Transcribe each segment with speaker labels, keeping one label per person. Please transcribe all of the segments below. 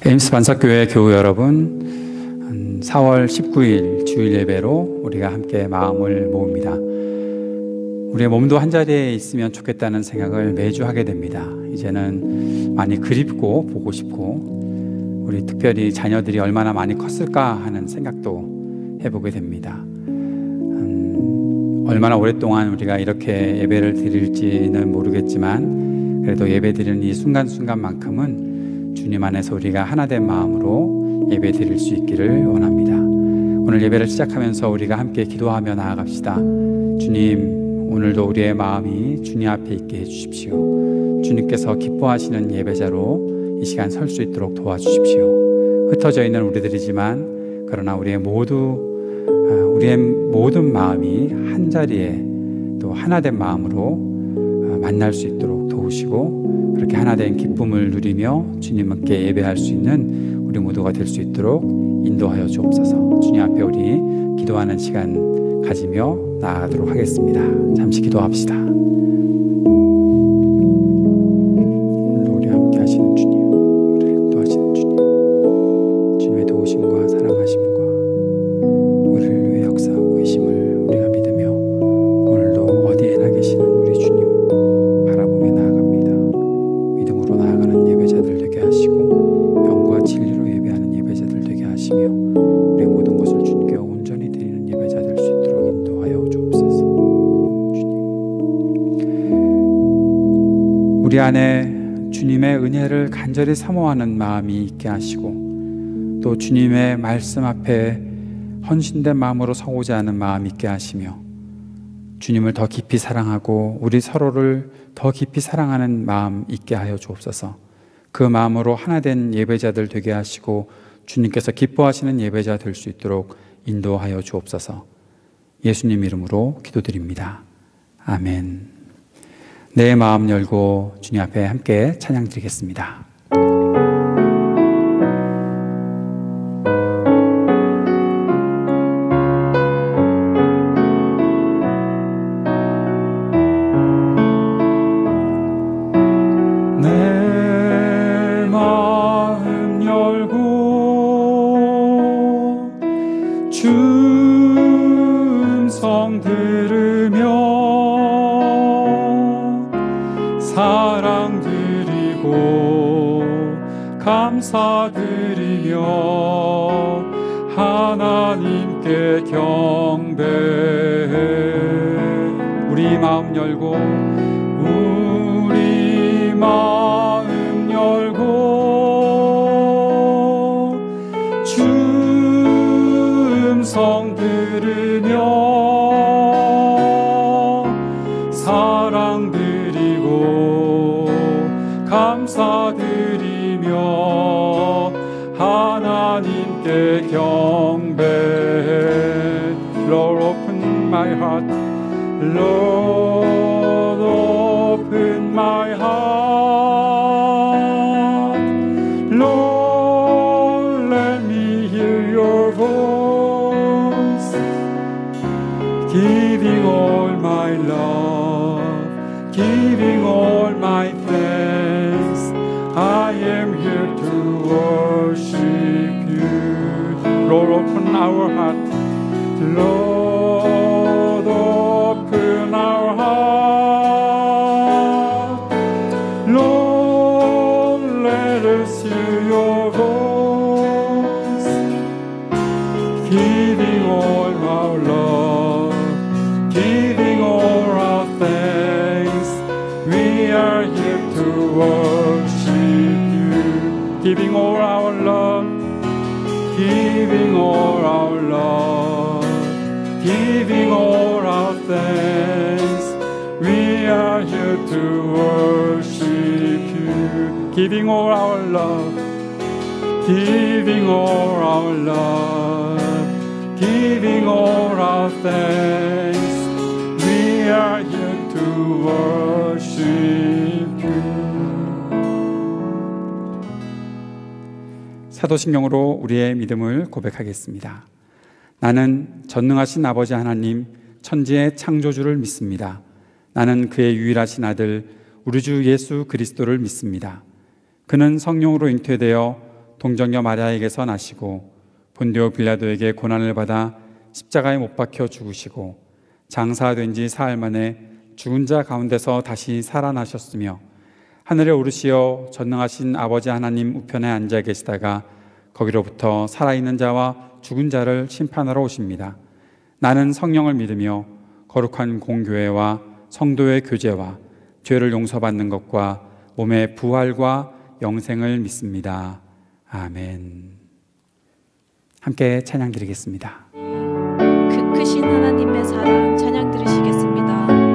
Speaker 1: 에임스 반석교회 교우 여러분, 4월 19일 주일 예배로 우리가 함께 마음을 모읍니다. 우리의 몸도 한자리에 있으면 좋겠다는 생각을 매주 하게 됩니다. 이제는 많이 그립고 보고 싶고, 우리 특별히 자녀들이 얼마나 많이 컸을까 하는 생각도 해보게 됩니다. 얼마나 오랫동안 우리가 이렇게 예배를 드릴지는 모르겠지만, 그래도 예배 드리는 이 순간순간만큼은 주님 안에서 우리가 하나된 마음으로 예배 드릴 수 있기를 원합니다. 오늘 예배를 시작하면서 우리가 함께 기도하며 나아갑시다. 주님, 오늘도 우리의 마음이 주님 앞에 있게 해주십시오. 주님께서 기뻐하시는 예배자로 이 시간 설 수 있도록 도와주십시오. 흩어져 있는 우리들이지만 그러나 우리의 모든 마음이 한자리에 또 하나된 마음으로 만날 수 있도록 도우시고, 그렇게 하나된 기쁨을 누리며 주님께 예배할 수 있는 우리 모두가 될 수 있도록 인도하여 주옵소서. 주님 앞에 우리 기도하는 시간 가지며 나아가도록 하겠습니다. 잠시 기도합시다. 우리 함께 하시는 주님, 우리를 인도하시는 주님, 주님의 도우심과 사랑하심과 우리를 위해 역사하고 계심을 우리가 믿으며 오늘도 어디에나 계시는 우리 주님 바라보며 나아갑니다. 믿음으로 나아가는 예배자들 되게 하시고 영과 진리로 예배하는 예배자들 되게 하시며 우리의 모든 것을 주님께 온전히 드리는 예배자 될 수 있도록 인도하여 주옵소서. 주님, 우리 안에 주님의 은혜를 간절히 사모하는 마음이 있게 하시고, 또 주님의 말씀 앞에 헌신된 마음으로 서고자 하는 마음이 있게 하시며, 주님을 더 깊이 사랑하고 우리 서로를 더 깊이 사랑하는 마음 있게 하여 주옵소서. 그 마음으로 하나된 예배자들 되게 하시고 주님께서 기뻐하시는 예배자 될 수 있도록 인도하여 주옵소서. 예수님 이름으로 기도드립니다. 아멘. 내 마음 열고 주님 앞에 함께 찬양 드리겠습니다.
Speaker 2: 음성 들으며 사랑 드리고 감사드리며 하나님께 경배해. 우리 마음 열고 우리 마음 열고 주 음성 들으며 사랑 드리고 감사드리며 하나님께 경배해. Lord, open my heart. Lord, open my heart. Lord, let me hear your voice. Giving all my love, giving all my thanks, I am here to worship you. Lord, open our heart. Lord, open our heart. Lord, let us hear your voice. Giving all our love, giving all our thanks, we are here to worship you. Giving all our love, giving all our love, giving all our thanks, we are here to worship you. Giving all our love, giving all our love, giving all our thanks, we are here to worship you.
Speaker 1: 사도신경으로 우리의 믿음을 고백하겠습니다. 나는 전능하신 아버지 하나님, 천지의 창조주를 믿습니다. 나는 그의 유일하신 아들 우리 주 예수 그리스도를 믿습니다. 그는 성령으로 잉태되어 동정녀 마리아에게서 나시고 본디오 빌라도에게 고난을 받아 십자가에 못 박혀 죽으시고 장사된 지 사흘 만에 죽은 자 가운데서 다시 살아나셨으며 하늘에 오르시어 전능하신 아버지 하나님 우편에 앉아 계시다가 거기로부터 살아있는 자와 죽은 자를 심판하러 오십니다. 나는 성령을 믿으며 거룩한 공교회와 성도의 교제와 죄를 용서받는 것과 몸의 부활과 영생을 믿습니다. 아멘. 함께 찬양 드리겠습니다.
Speaker 3: 그 크신 하나님의 사랑 찬양 들으시겠습니다.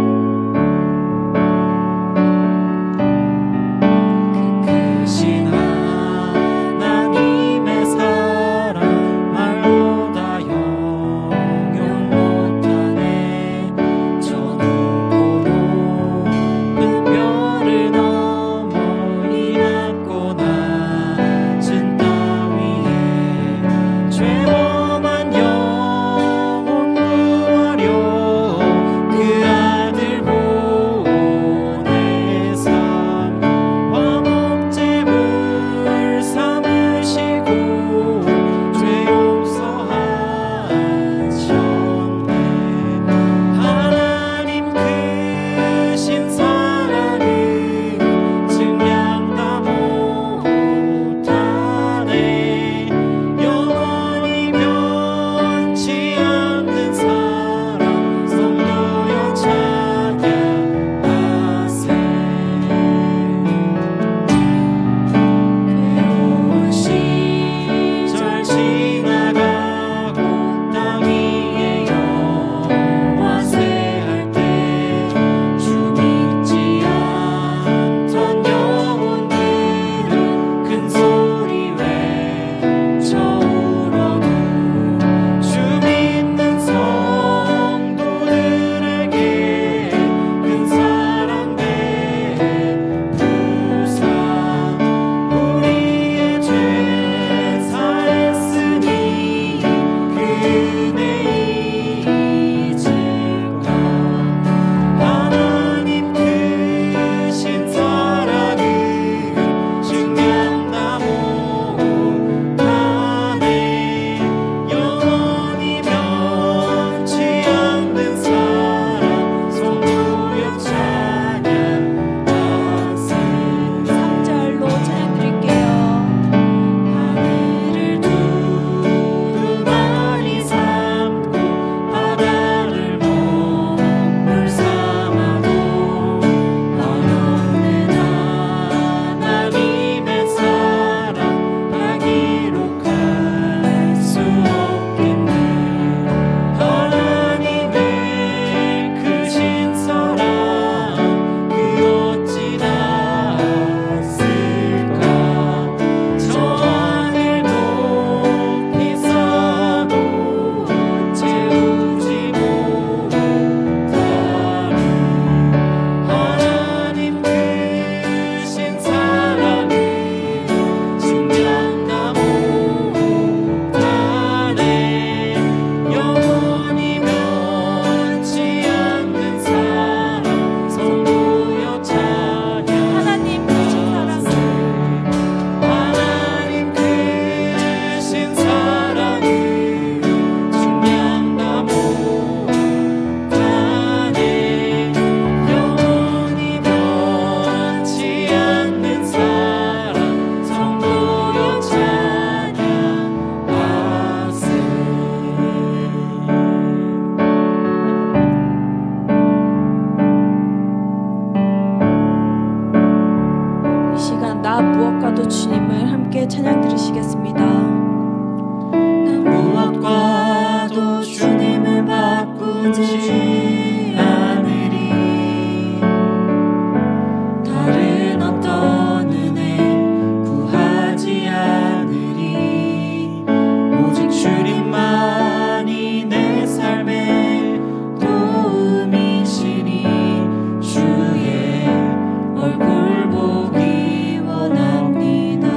Speaker 3: 찬양 들으시겠습니다.
Speaker 4: 무엇과도 주님을 바꾸지 않으리. 다른 어떤 은혜 구하지 않으리. 오직 주님만이 내 삶의 도움이시니 주의 얼굴 보기 원합니다.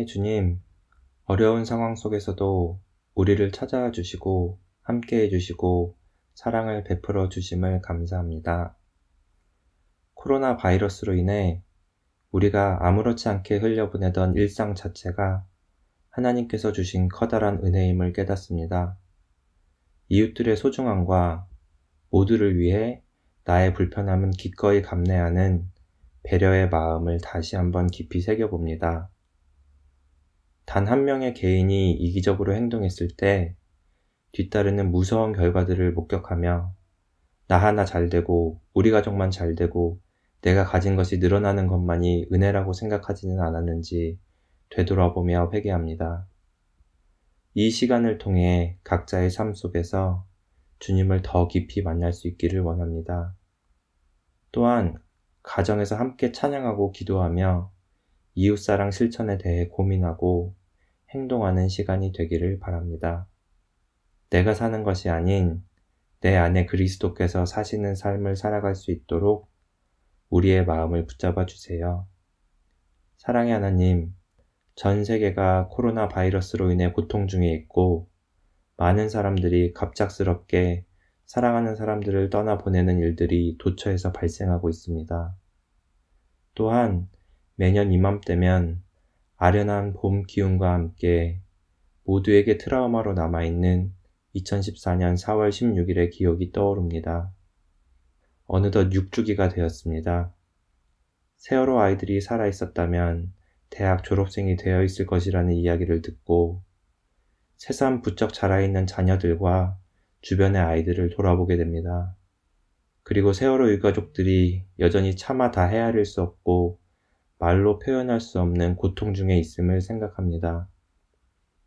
Speaker 5: 사랑의 주님, 어려운 상황 속에서도 우리를 찾아와 주시고 함께해 주시고 사랑을 베풀어 주심을 감사합니다. 코로나 바이러스로 인해 우리가 아무렇지 않게 흘려보내던 일상 자체가 하나님께서 주신 커다란 은혜임을 깨닫습니다. 이웃들의 소중함과 모두를 위해 나의 불편함은 기꺼이 감내하는 배려의 마음을 다시 한번 깊이 새겨봅니다. 단 한 명의 개인이 이기적으로 행동했을 때 뒤따르는 무서운 결과들을 목격하며 나 하나 잘되고 우리 가족만 잘되고 내가 가진 것이 늘어나는 것만이 은혜라고 생각하지는 않았는지 되돌아보며 회개합니다. 이 시간을 통해 각자의 삶 속에서 주님을 더 깊이 만날 수 있기를 원합니다. 또한 가정에서 함께 찬양하고 기도하며 이웃사랑 실천에 대해 고민하고 행동하는 시간이 되기를 바랍니다. 내가 사는 것이 아닌 내 안에 그리스도께서 사시는 삶을 살아갈 수 있도록 우리의 마음을 붙잡아 주세요. 사랑의 하나님, 전 세계가 코로나 바이러스로 인해 고통 중에 있고 많은 사람들이 갑작스럽게 사랑하는 사람들을 떠나보내는 일들이 도처에서 발생하고 있습니다. 또한 매년 이맘때면 아련한 봄 기운과 함께 모두에게 트라우마로 남아있는 2014년 4월 16일의 기억이 떠오릅니다. 어느덧 6주기가 되었습니다. 세월호 아이들이 살아있었다면 대학 졸업생이 되어 있을 것이라는 이야기를 듣고 새삼 부쩍 자라있는 자녀들과 주변의 아이들을 돌아보게 됩니다. 그리고 세월호 유가족들이 여전히 차마 다 헤아릴 수 없고 말로 표현할 수 없는 고통 중에 있음을 생각합니다.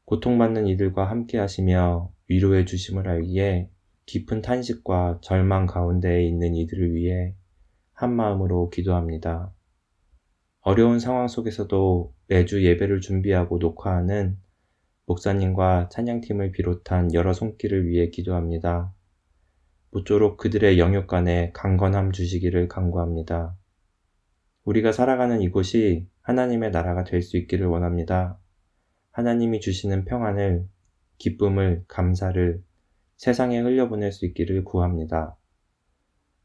Speaker 5: 고통받는 이들과 함께 하시며 위로해 주심을 알기에 깊은 탄식과 절망 가운데에 있는 이들을 위해 한마음으로 기도합니다. 어려운 상황 속에서도 매주 예배를 준비하고 녹화하는 목사님과 찬양팀을 비롯한 여러 손길을 위해 기도합니다. 모쪼록 그들의 영육간에 강건함 주시기를 간구합니다. 우리가 살아가는 이곳이 하나님의 나라가 될 수 있기를 원합니다. 하나님이 주시는 평안을, 기쁨을, 감사를 세상에 흘려보낼 수 있기를 구합니다.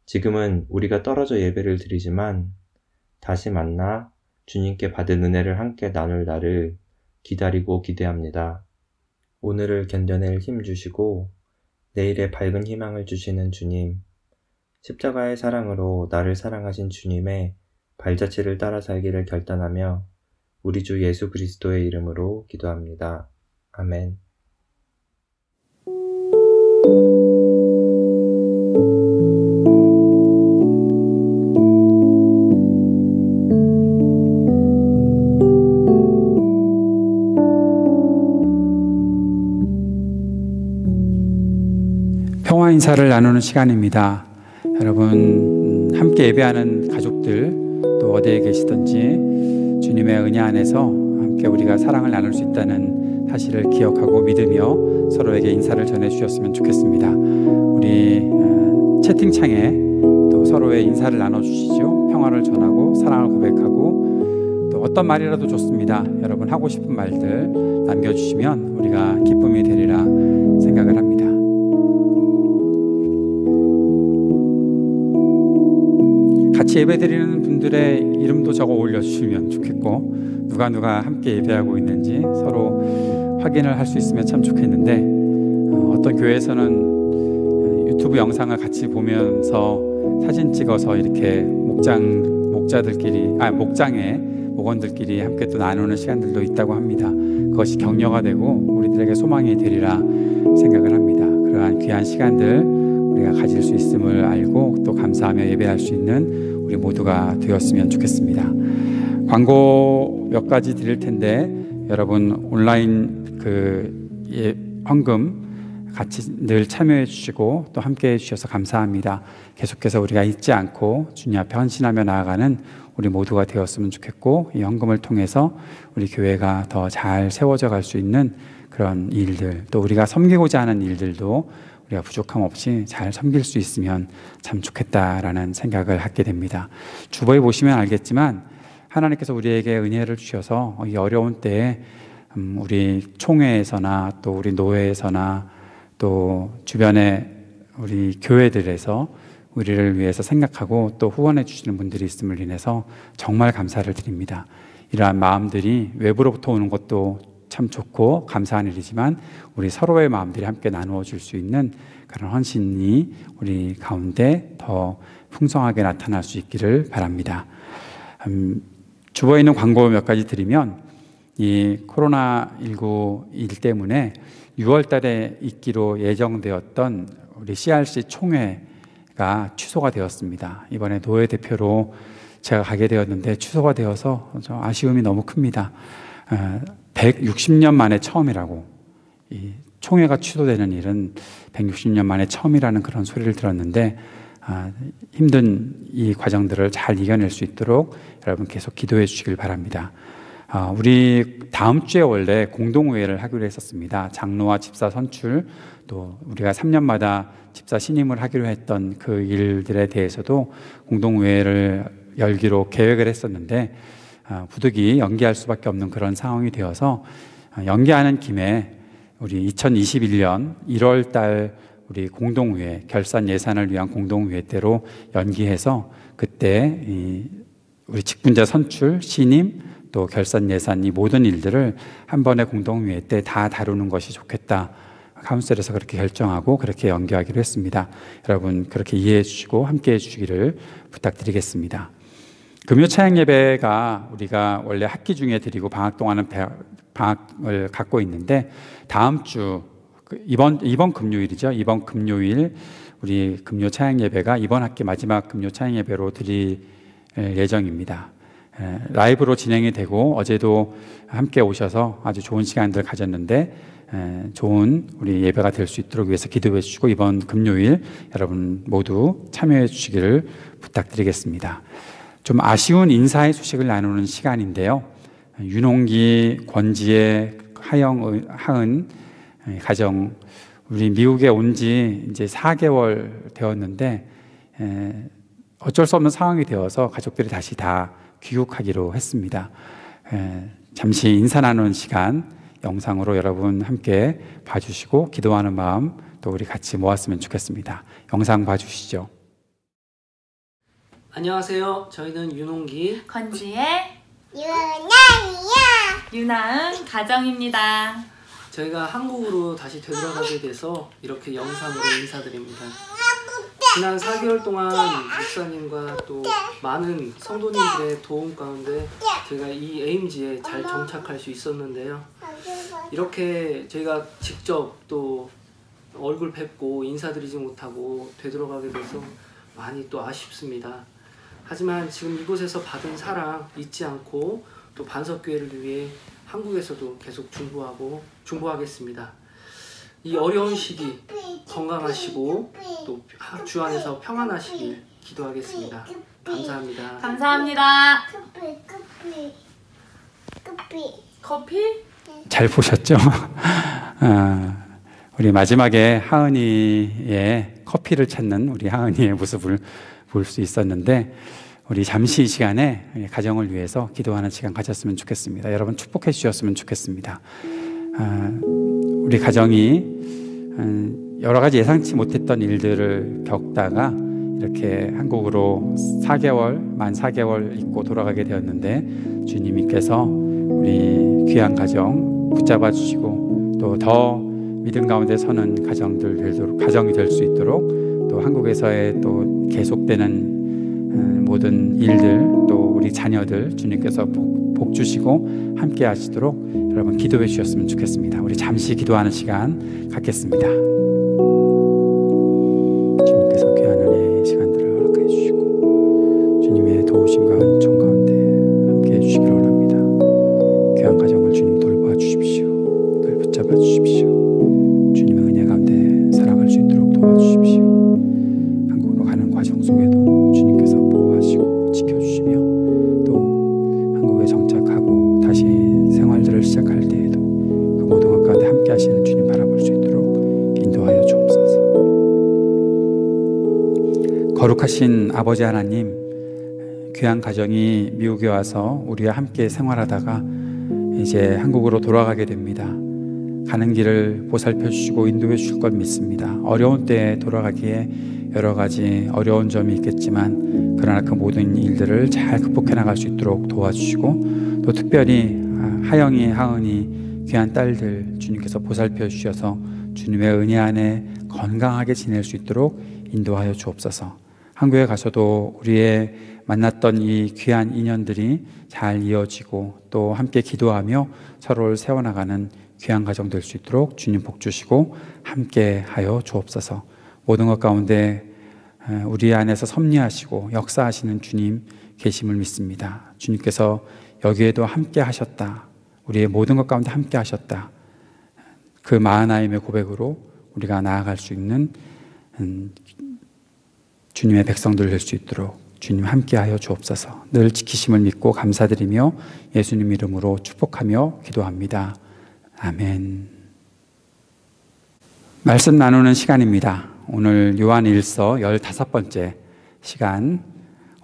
Speaker 5: 지금은 우리가 떨어져 예배를 드리지만 다시 만나 주님께 받은 은혜를 함께 나눌 날을 기다리고 기대합니다. 오늘을 견뎌낼 힘 주시고 내일의 밝은 희망을 주시는 주님, 십자가의 사랑으로 나를 사랑하신 주님의 발자취를 따라 살기를 결단하며 우리 주 예수 그리스도의 이름으로 기도합니다. 아멘.
Speaker 1: 평화 인사를 나누는 시간입니다. 여러분, 함께 예배하는 가족들 또 어디에 계시든지 주님의 은혜 안에서 함께 우리가 사랑을 나눌 수 있다는 사실을 기억하고 믿으며 서로에게 인사를 전해주셨으면 좋겠습니다. 우리 채팅창에 또 서로의 인사를 나눠주시죠. 평화를 전하고 사랑을 고백하고 또 어떤 말이라도 좋습니다. 여러분 하고 싶은 말들 남겨주시면 우리가 기쁨이 되리라 생각을 합니다. 같이 예배드리는 분들의 이름도 적어 올려주시면 좋겠고 누가 함께 예배하고 있는지 서로 확인을 할 수 있으면 참 좋겠는데 어떤 교회에서는 유튜브 영상을 같이 보면서 사진 찍어서 이렇게 목장에 목원들끼리 함께 또 나누는 시간들도 있다고 합니다. 그것이 격려가 되고 우리들에게 소망이 되리라 생각을 합니다. 그러한 귀한 시간들 우리가 가질 수 있음을 알고 또 감사하며 예배할 수 있는 우리 모두가 되었으면 좋겠습니다. 광고 몇 가지 드릴 텐데 여러분 온라인 헌금 같이 늘 참여해 주시고 또 함께 해 주셔서 감사합니다. 계속해서 우리가 잊지 않고 주님 앞에 헌신하며 나아가는 우리 모두가 되었으면 좋겠고 이 헌금을 통해서 우리 교회가 더 잘 세워져 갈 수 있는 그런 일들 또 우리가 섬기고자 하는 일들도 우리가 부족함 없이 잘 섬길 수 있으면 참 좋겠다라는 생각을 하게 됩니다. 주보에 보시면 알겠지만 하나님께서 우리에게 은혜를 주셔서 이 어려운 때에 우리 총회에서나 또 우리 노회에서나 또 주변의 우리 교회들에서 우리를 위해서 생각하고 또 후원해 주시는 분들이 있음을 인해서 정말 감사를 드립니다. 이러한 마음들이 외부로부터 오는 것도 참 좋고 감사한 일이지만 우리 서로의 마음들이 함께 나누어 줄 수 있는 그런 헌신이 우리 가운데 더 풍성하게 나타날 수 있기를 바랍니다. 주보에 있는 광고 몇 가지 드리면 이 코로나19 일 때문에 6월 달에 있기로 예정되었던 우리 CRC 총회가 취소가 되었습니다. 이번에 노회 대표로 제가 가게 되었는데 취소가 되어서 좀 아쉬움이 너무 큽니다. 160년 만에 처음이라고, 이 총회가 취소되는 일은 160년 만에 처음이라는 그런 소리를 들었는데 힘든 이 과정들을 잘 이겨낼 수 있도록 여러분 계속 기도해 주시길 바랍니다. 우리 다음 주에 원래 공동의회를 하기로 했었습니다. 장로와 집사 선출, 또 우리가 3년마다 집사 신임을 하기로 했던 그 일들에 대해서도 공동의회를 열기로 계획을 했었는데 부득이 연기할 수밖에 없는 그런 상황이 되어서 연기하는 김에 우리 2021년 1월 달 우리 공동의회, 결산 예산을 위한 공동의회 때로 연기해서 그때 우리 직분자 선출, 신임, 또 결산 예산 이 모든 일들을 한 번의 공동의회 때 다 다루는 것이 좋겠다. 카운슬에서 그렇게 결정하고 그렇게 연기하기로 했습니다. 여러분 그렇게 이해해 주시고 함께 해 주시기를 부탁드리겠습니다. 금요 차양 예배가 우리가 원래 학기 중에 드리고 방학 동안은 방학을 갖고 있는데 다음 주 이번 금요일이죠. 이번 금요일 우리 금요 차양 예배가 이번 학기 마지막 금요 차양 예배로 드릴 예정입니다. 라이브로 진행이 되고 어제도 함께 오셔서 아주 좋은 시간들 가졌는데 좋은 우리 예배가 될 수 있도록 위해서 기도해 주시고 이번 금요일 여러분 모두 참여해 주시기를 부탁드리겠습니다. 좀 아쉬운 인사의 소식을 나누는 시간인데요. 윤홍기, 권지혜, 하은 가정 우리 미국에 온 지 이제 4개월 되었는데 어쩔 수 없는 상황이 되어서 가족들이 다시 다 귀국하기로 했습니다. 잠시 인사 나누는 시간 영상으로 여러분 함께 봐주시고 기도하는 마음 또 우리 같이 모았으면 좋겠습니다. 영상 봐주시죠.
Speaker 6: 안녕하세요. 저희는 윤홍기,
Speaker 7: 건지의
Speaker 8: 유나이야.
Speaker 7: 유나은 가정입니다.
Speaker 6: 저희가 한국으로 다시 되돌아가게 돼서 이렇게 영상으로 인사드립니다. 지난 4개월 동안 목사님과 또 많은 성도님들의 도움 가운데 저희가 이 에임지에 잘 정착할 수 있었는데요. 이렇게 저희가 직접 또 얼굴 뵙고 인사드리지 못하고 되돌아가게 돼서 많이 또 아쉽습니다. 하지만 지금 이곳에서 받은 사랑 잊지 않고 또 반석교회를 위해 한국에서도 계속 중보하겠습니다. 이 어려운 시기 건강하시고 또 주 안에서 평안하시길 기도하겠습니다. 감사합니다.
Speaker 7: 감사합니다. 커피?
Speaker 1: 잘 보셨죠? 우리 마지막에 하은이의 커피를 찾는 우리 하은이의 모습을 볼 수 있었는데 우리 잠시 이 시간에 가정을 위해서 기도하는 시간 가졌으면 좋겠습니다. 여러분 축복해 주셨으면 좋겠습니다. 우리 가정이 여러 가지 예상치 못했던 일들을 겪다가 이렇게 한국으로 만 4개월 있고 돌아가게 되었는데 주님께서 우리 귀한 가정 붙잡아 주시고 또 더 믿음 가운데 서는 가정이 될 수 있도록 또 한국에서의 또 계속되는 모든 일들 또 우리 자녀들 주님께서 복 주시고 함께 하시도록 여러분 기도해 주셨으면 좋겠습니다. 우리 잠시 기도하는 시간 갖겠습니다. 주님께서 귀한 은혜의 시간들을 허락해 주시고 주님의 도우심과 은총 가운데 함께 해 주시기를 원합니다. 귀한 가정을 주님 돌봐 주십시오. 늘 붙잡아 주십시오. 주님의 은혜 가운데 살아갈 수 있도록 도와주십시오. 한국으로 가는 과정 속에도 주님께서 보호하시고 지켜주시며 또 한국에 정착하고 다시 생활들을 시작할 때에도 그 모든 것 가운데 함께 하시는 주님 바라볼 수 있도록 인도하여 주옵소서. 거룩하신 아버지 하나님, 귀한 가정이 미국에 와서 우리와 함께 생활하다가 이제 한국으로 돌아가게 됩니다. 가는 길을 보살펴 주시고 인도해 주실 걸 믿습니다. 어려운 때에 돌아가기에 여러 가지 어려운 점이 있겠지만 그러나 그 모든 일들을 잘 극복해 나갈 수 있도록 도와주시고 또 특별히 하영이, 하은이 귀한 딸들 주님께서 보살펴 주셔서 주님의 은혜 안에 건강하게 지낼 수 있도록 인도하여 주옵소서. 한국에 가서도 우리의 만났던 이 귀한 인연들이 잘 이어지고 또 함께 기도하며 서로를 세워나가는 귀한 가정 될 수 있도록 주님 복 주시고 함께 하여 주옵소서. 모든 것 가운데 우리 안에서 섭리하시고 역사하시는 주님 계심을 믿습니다. 주님께서 여기에도 함께 하셨다. 우리의 모든 것 가운데 함께 하셨다. 그 마하나임의 고백으로 우리가 나아갈 수 있는 주님의 백성들 될 수 있도록 주님 함께하여 주옵소서. 늘 지키심을 믿고 감사드리며 예수님 이름으로 축복하며 기도합니다. 아멘. 말씀 나누는 시간입니다. 오늘 요한일서 15번째 시간,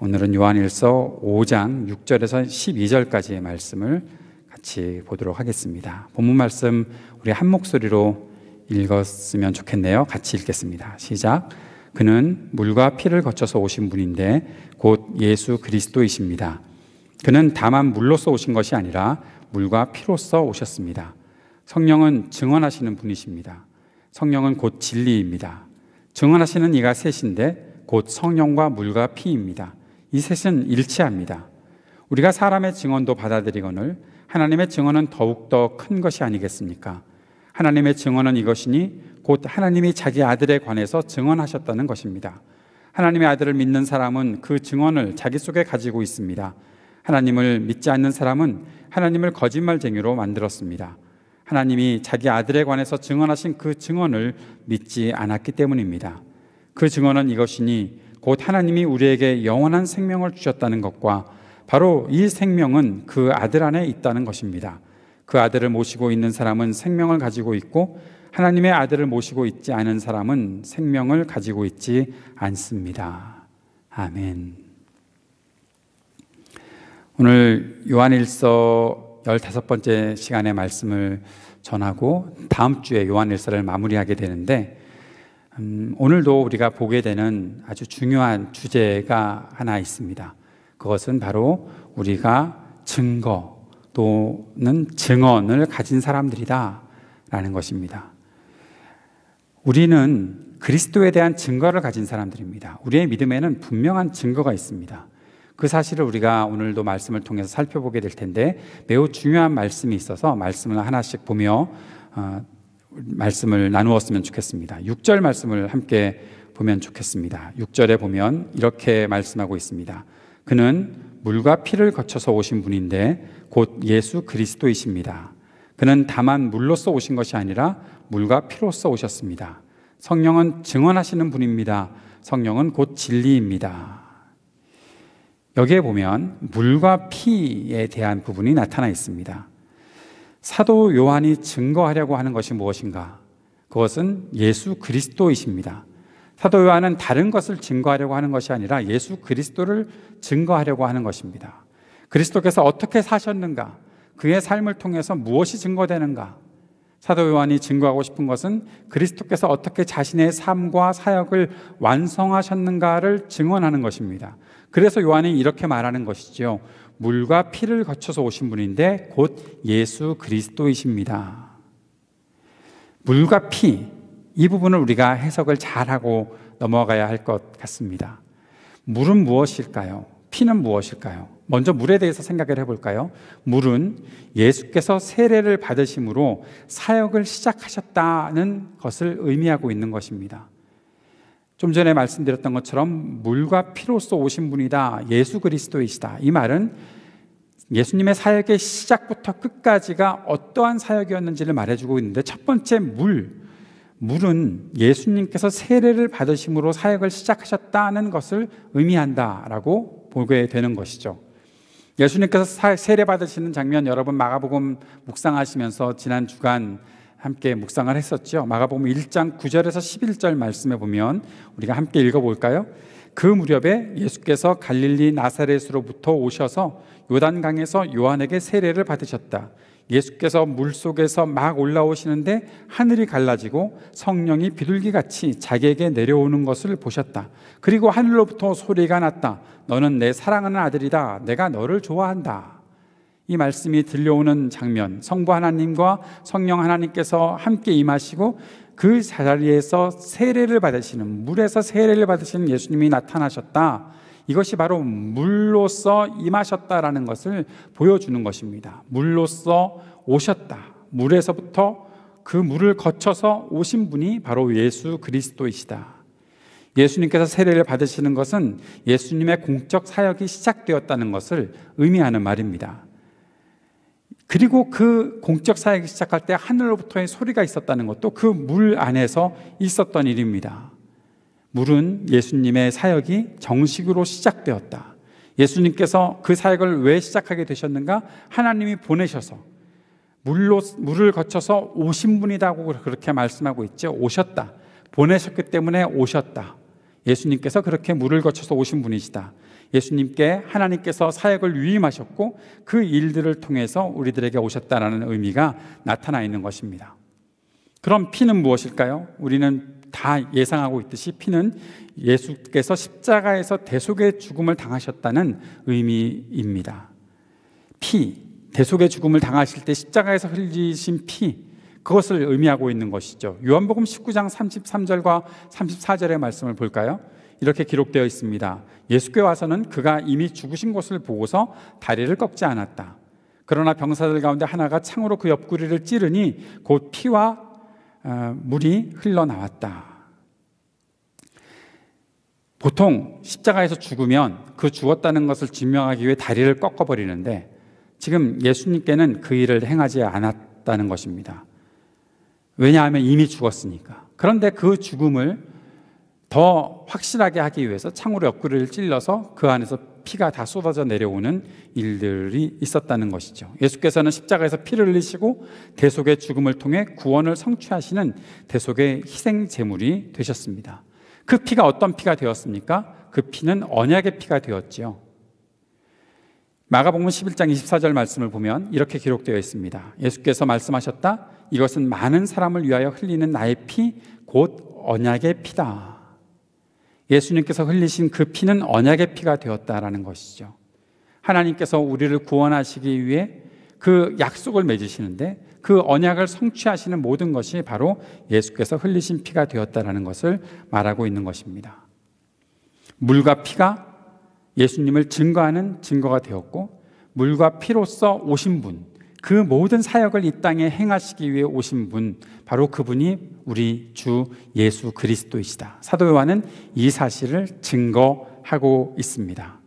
Speaker 1: 오늘은 요한일서 5장 6절에서 12절까지의 말씀을 같이 보도록 하겠습니다. 본문 말씀 우리 한 목소리로 읽었으면 좋겠네요. 같이 읽겠습니다. 시작. 그는 물과 피를 거쳐서 오신 분인데 곧 예수 그리스도이십니다. 그는 다만 물로서 오신 것이 아니라 물과 피로써 오셨습니다. 성령은 증언하시는 분이십니다. 성령은 곧 진리입니다. 증언하시는 이가 셋인데 곧 성령과 물과 피입니다. 이 셋은 일치합니다. 우리가 사람의 증언도 받아들이거늘 하나님의 증언은 더욱더 큰 것이 아니겠습니까? 하나님의 증언은 이것이니 곧 하나님이 자기 아들에 관해서 증언하셨다는 것입니다. 하나님의 아들을 믿는 사람은 그 증언을 자기 속에 가지고 있습니다. 하나님을 믿지 않는 사람은 하나님을 거짓말쟁이로 만들었습니다. 하나님이 자기 아들에 관해서 증언하신 그 증언을 믿지 않았기 때문입니다. 그 증언은 이것이니 곧 하나님이 우리에게 영원한 생명을 주셨다는 것과 바로 이 생명은 그 아들 안에 있다는 것입니다. 그 아들을 모시고 있는 사람은 생명을 가지고 있고 하나님의 아들을 모시고 있지 않은 사람은 생명을 가지고 있지 않습니다. 아멘. 오늘 요한일서 15번째 시간의 말씀을 전하고 다음 주에 요한일서를 마무리하게 되는데 오늘도 우리가 보게 되는 아주 중요한 주제가 하나 있습니다. 그것은 바로 우리가 증거 또는 증언을 가진 사람들이다 라는 것입니다. 우리는 그리스도에 대한 증거를 가진 사람들입니다. 우리의 믿음에는 분명한 증거가 있습니다. 그 사실을 우리가 오늘도 말씀을 통해서 살펴보게 될 텐데 매우 중요한 말씀이 있어서 말씀을 하나씩 보며 말씀을 나누었으면 좋겠습니다. 6절 말씀을 함께 보면 좋겠습니다. 6절에 보면 이렇게 말씀하고 있습니다. 그는 물과 피를 거쳐서 오신 분인데 곧 예수 그리스도이십니다. 그는 다만 물로서 오신 것이 아니라 물과 피로써 오셨습니다. 성령은 증언하시는 분입니다. 성령은 곧 진리입니다. 여기에 보면 물과 피에 대한 부분이 나타나 있습니다. 사도 요한이 증거하려고 하는 것이 무엇인가? 그것은 예수 그리스도이십니다. 사도 요한은 다른 것을 증거하려고 하는 것이 아니라 예수 그리스도를 증거하려고 하는 것입니다. 그리스도께서 어떻게 사셨는가? 그의 삶을 통해서 무엇이 증거되는가? 사도 요한이 증거하고 싶은 것은 그리스도께서 어떻게 자신의 삶과 사역을 완성하셨는가를 증언하는 것입니다. 그래서 요한이 이렇게 말하는 것이죠. 물과 피를 거쳐서 오신 분인데 곧 예수 그리스도이십니다. 물과 피, 이 부분을 우리가 해석을 잘하고 넘어가야 할 것 같습니다. 물은 무엇일까요? 피는 무엇일까요? 먼저 물에 대해서 생각을 해볼까요? 물은 예수께서 세례를 받으심으로 사역을 시작하셨다는 것을 의미하고 있는 것입니다. 좀 전에 말씀드렸던 것처럼 물과 피로써 오신 분이다. 예수 그리스도이시다. 이 말은 예수님의 사역의 시작부터 끝까지가 어떠한 사역이었는지를 말해주고 있는데 첫 번째 물은 예수님께서 세례를 받으심으로 사역을 시작하셨다는 것을 의미한다라고 보게 되는 것이죠. 예수님께서 세례 받으시는 장면 여러분 마가복음 묵상하시면서 지난 주간 함께 묵상을 했었죠. 마가복음 1장 9절에서 11절 말씀에 보면 우리가 함께 읽어볼까요? 그 무렵에 예수께서 갈릴리 나사렛으로부터 오셔서 요단강에서 요한에게 세례를 받으셨다. 예수께서 물속에서 막 올라오시는데 하늘이 갈라지고 성령이 비둘기같이 자기에게 내려오는 것을 보셨다. 그리고 하늘로부터 소리가 났다. 너는 내 사랑하는 아들이다. 내가 너를 좋아한다. 이 말씀이 들려오는 장면, 성부 하나님과 성령 하나님께서 함께 임하시고 그 자리에서 세례를 받으시는, 물에서 세례를 받으시는 예수님이 나타나셨다. 이것이 바로 물로서 임하셨다라는 것을 보여주는 것입니다. 물로서 오셨다. 물에서부터 그 물을 거쳐서 오신 분이 바로 예수 그리스도이시다. 예수님께서 세례를 받으시는 것은 예수님의 공적 사역이 시작되었다는 것을 의미하는 말입니다. 그리고 그 공적 사역이 시작할 때 하늘로부터의 소리가 있었다는 것도 그 물 안에서 있었던 일입니다. 물은 예수님의 사역이 정식으로 시작되었다. 예수님께서 그 사역을 왜 시작하게 되셨는가? 하나님이 보내셔서 물을 거쳐서 오신 분이라고 그렇게 말씀하고 있죠. 오셨다. 보내셨기 때문에 오셨다. 예수님께서 그렇게 물을 거쳐서 오신 분이시다. 예수님께 하나님께서 사역을 위임하셨고 그 일들을 통해서 우리들에게 오셨다라는 의미가 나타나 있는 것입니다. 그럼 피는 무엇일까요? 우리는 다 예상하고 있듯이 피는 예수께서 십자가에서 대속의 죽음을 당하셨다는 의미입니다. 피, 대속의 죽음을 당하실 때 십자가에서 흘리신 피, 그것을 의미하고 있는 것이죠. 요한복음 19장 33절과 34절의 말씀을 볼까요? 이렇게 기록되어 있습니다. 예수께 와서는 그가 이미 죽으신 것을 보고서 다리를 꺾지 않았다. 그러나 병사들 가운데 하나가 창으로 그 옆구리를 찌르니 곧 피와 물이 흘러나왔다. 보통 십자가에서 죽으면 그 죽었다는 것을 증명하기 위해 다리를 꺾어버리는데 지금 예수님께는 그 일을 행하지 않았다는 것입니다. 왜냐하면 이미 죽었으니까. 그런데 그 죽음을 더 확실하게 하기 위해서 창으로 옆구리를 찔러서 그 안에서 피가 다 쏟아져 내려오는 일들이 있었다는 것이죠. 예수께서는 십자가에서 피를 흘리시고 대속의 죽음을 통해 구원을 성취하시는 대속의 희생 제물이 되셨습니다. 그 피가 어떤 피가 되었습니까? 그 피는 언약의 피가 되었지요. 마가복음 11장 24절 말씀을 보면 이렇게 기록되어 있습니다. 예수께서 말씀하셨다. 이것은 많은 사람을 위하여 흘리는 나의 피, 곧 언약의 피다. 예수님께서 흘리신 그 피는 언약의 피가 되었다라는 것이죠. 하나님께서 우리를 구원하시기 위해 그 약속을 맺으시는데 그 언약을 성취하시는 모든 것이 바로 예수께서 흘리신 피가 되었다라는 것을 말하고 있는 것입니다. 물과 피가 예수님을 증거하는 증거가 되었고 물과 피로써 오신 분, 그 모든 사역을 이 땅에 행하시기 위해 오신 분, 바로 그분이 우리 주 예수 그리스도이시다. 사도 요한은 이 사실을 증거하고 있습니다.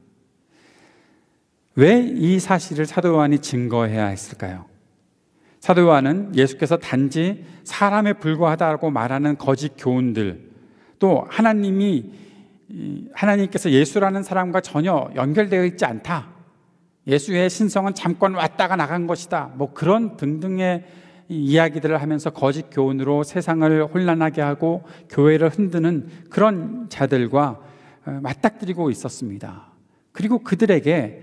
Speaker 1: 왜 이 사실을 사도 요한이 증거해야 했을까요? 사도 요한은 예수께서 단지 사람에 불과하다고 말하는 거짓 교훈들, 또 하나님께서 예수라는 사람과 전혀 연결되어 있지 않다, 예수의 신성은 잠깐 왔다가 나간 것이다, 뭐 그런 등등의 이야기들을 하면서 거짓 교훈으로 세상을 혼란하게 하고 교회를 흔드는 그런 자들과 맞닥뜨리고 있었습니다. 그리고 그들에게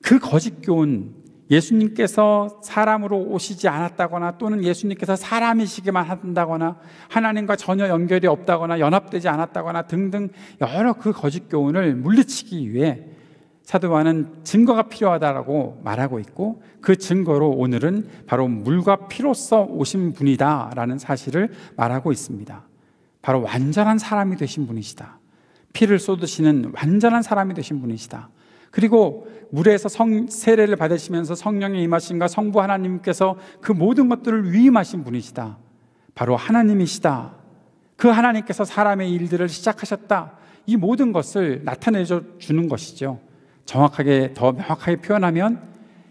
Speaker 1: 그 거짓 교훈, 예수님께서 사람으로 오시지 않았다거나 또는 예수님께서 사람이시기만 한다거나 하나님과 전혀 연결이 없다거나 연합되지 않았다거나 등등 여러 그 거짓 교훈을 물리치기 위해 사도 요한은 증거가 필요하다라고 말하고 있고, 그 증거로 오늘은 바로 물과 피로써 오신 분이다라는 사실을 말하고 있습니다. 바로 완전한 사람이 되신 분이시다. 피를 쏟으시는 완전한 사람이 되신 분이시다. 그리고 물에서 세례를 받으시면서 성령의 임하심과 성부 하나님께서 그 모든 것들을 위임하신 분이시다. 바로 하나님이시다. 그 하나님께서 사람의 일들을 시작하셨다. 이 모든 것을 나타내 주는 것이죠. 정확하게, 더 명확하게 표현하면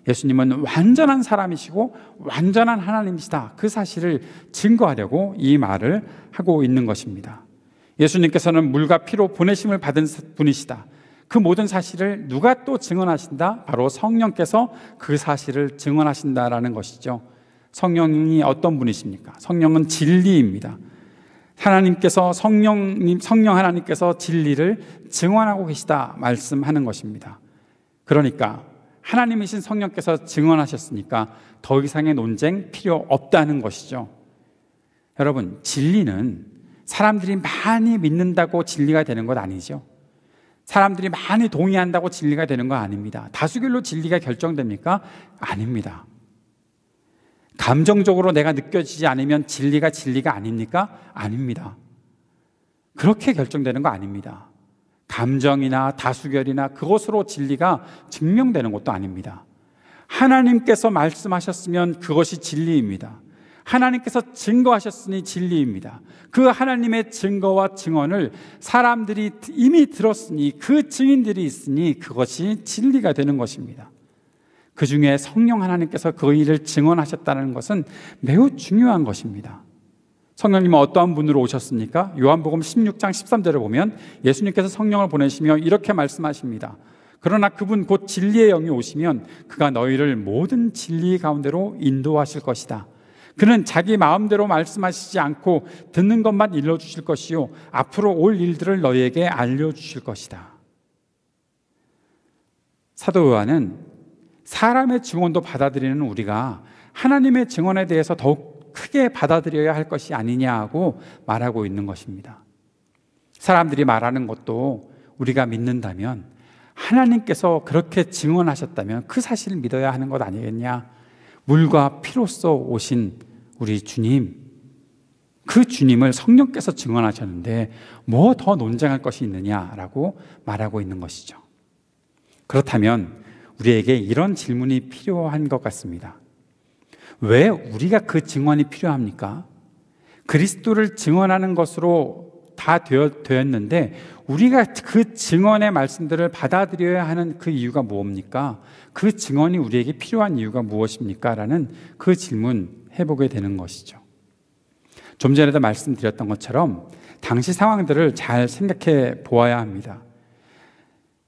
Speaker 1: 예수님은 완전한 사람이시고 완전한 하나님이시다. 그 사실을 증거하려고 이 말을 하고 있는 것입니다. 예수님께서는 물과 피로 보내심을 받은 분이시다. 그 모든 사실을 누가 또 증언하신다? 바로 성령께서 그 사실을 증언하신다라는 것이죠. 성령이 어떤 분이십니까? 성령은 진리입니다. 하나님께서 성령 하나님께서 진리를 증언하고 계시다 말씀하는 것입니다. 그러니까 하나님이신 성령께서 증언하셨으니까 더 이상의 논쟁 필요 없다는 것이죠. 여러분, 진리는 사람들이 많이 믿는다고 진리가 되는 것 아니죠. 사람들이 많이 동의한다고 진리가 되는 거 아닙니다. 다수결로 진리가 결정됩니까? 아닙니다. 감정적으로 내가 느껴지지 않으면 진리가 아닙니까? 아닙니다. 그렇게 결정되는 거 아닙니다. 감정이나 다수결이나 그것으로 진리가 증명되는 것도 아닙니다. 하나님께서 말씀하셨으면 그것이 진리입니다. 하나님께서 증거하셨으니 진리입니다. 그 하나님의 증거와 증언을 사람들이 이미 들었으니 그 증인들이 있으니 그것이 진리가 되는 것입니다. 그 중에 성령 하나님께서 그 일을 증언하셨다는 것은 매우 중요한 것입니다. 성령님은 어떠한 분으로 오셨습니까? 요한복음 16장 13절을 보면 예수님께서 성령을 보내시며 이렇게 말씀하십니다. 그러나 그분 곧 진리의 영이 오시면 그가 너희를 모든 진리 가운데로 인도하실 것이다. 그는 자기 마음대로 말씀하시지 않고 듣는 것만 일러주실 것이요 앞으로 올 일들을 너희에게 알려주실 것이다. 사도 요한은 사람의 증언도 받아들이는 우리가 하나님의 증언에 대해서 더욱 크게 받아들여야 할 것이 아니냐고 말하고 있는 것입니다. 사람들이 말하는 것도 우리가 믿는다면 하나님께서 그렇게 증언하셨다면 그 사실을 믿어야 하는 것 아니겠냐. 물과 피로써 오신 우리 주님, 그 주님을 성령께서 증언하셨는데 뭐 더 논쟁할 것이 있느냐라고 말하고 있는 것이죠. 그렇다면 우리에게 이런 질문이 필요한 것 같습니다. 왜 우리가 그 증언이 필요합니까? 그리스도를 증언하는 것으로 다 되었는데 우리가 그 증언의 말씀들을 받아들여야 하는 그 이유가 무엇입니까? 그 증언이 우리에게 필요한 이유가 무엇입니까? 라는 그 질문 해보게 되는 것이죠. 좀 전에도 말씀드렸던 것처럼 당시 상황들을 잘 생각해 보아야 합니다.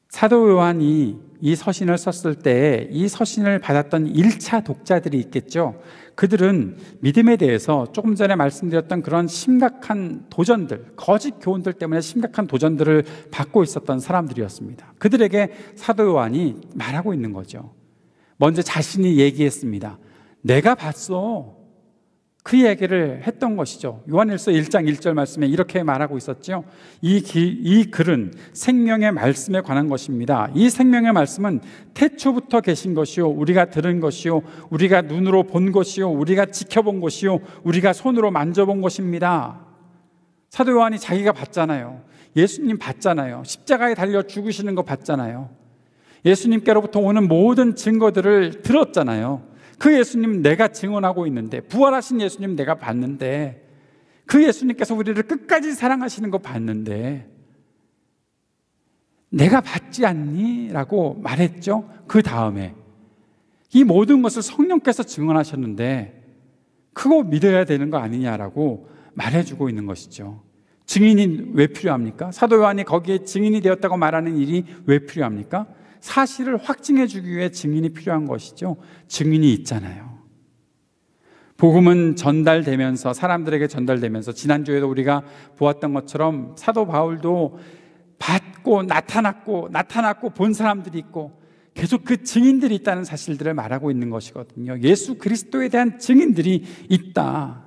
Speaker 1: 사도 요한이 이 서신을 썼을 때에 이 서신을 받았던 1차 독자들이 있겠죠. 그들은 믿음에 대해서 조금 전에 말씀드렸던 그런 심각한 도전들, 거짓 교훈들 때문에 심각한 도전들을 받고 있었던 사람들이었습니다. 그들에게 사도 요한이 말하고 있는 거죠. 먼저 자신이 얘기했습니다. 내가 봤어. 그 얘기를 했던 것이죠. 요한일서 1장 1절 말씀에 이렇게 말하고 있었죠. 이 글은 생명의 말씀에 관한 것입니다. 이 생명의 말씀은 태초부터 계신 것이요 우리가 들은 것이요 우리가 눈으로 본 것이요 우리가 지켜본 것이요 우리가 손으로 만져본 것입니다. 사도 요한이 자기가 봤잖아요. 예수님 봤잖아요. 십자가에 달려 죽으시는 거 봤잖아요. 예수님께로부터 오는 모든 증거들을 들었잖아요. 그 예수님 내가 증언하고 있는데, 부활하신 예수님 내가 봤는데, 그 예수님께서 우리를 끝까지 사랑하시는 거 봤는데 내가 봤지 않니? 라고 말했죠. 그 다음에 이 모든 것을 성령께서 증언하셨는데 그거 믿어야 되는 거 아니냐라고 말해주고 있는 것이죠. 증인이 왜 필요합니까? 사도 요한이 거기에 증인이 되었다고 말하는 일이 왜 필요합니까? 사실을 확증해 주기 위해 증인이 필요한 것이죠. 증인이 있잖아요. 복음은 전달되면서, 사람들에게 전달되면서, 지난주에도 우리가 보았던 것처럼 사도 바울도 받고 나타났고 본 사람들이 있고 계속 그 증인들이 있다는 사실들을 말하고 있는 것이거든요. 예수 그리스도에 대한 증인들이 있다.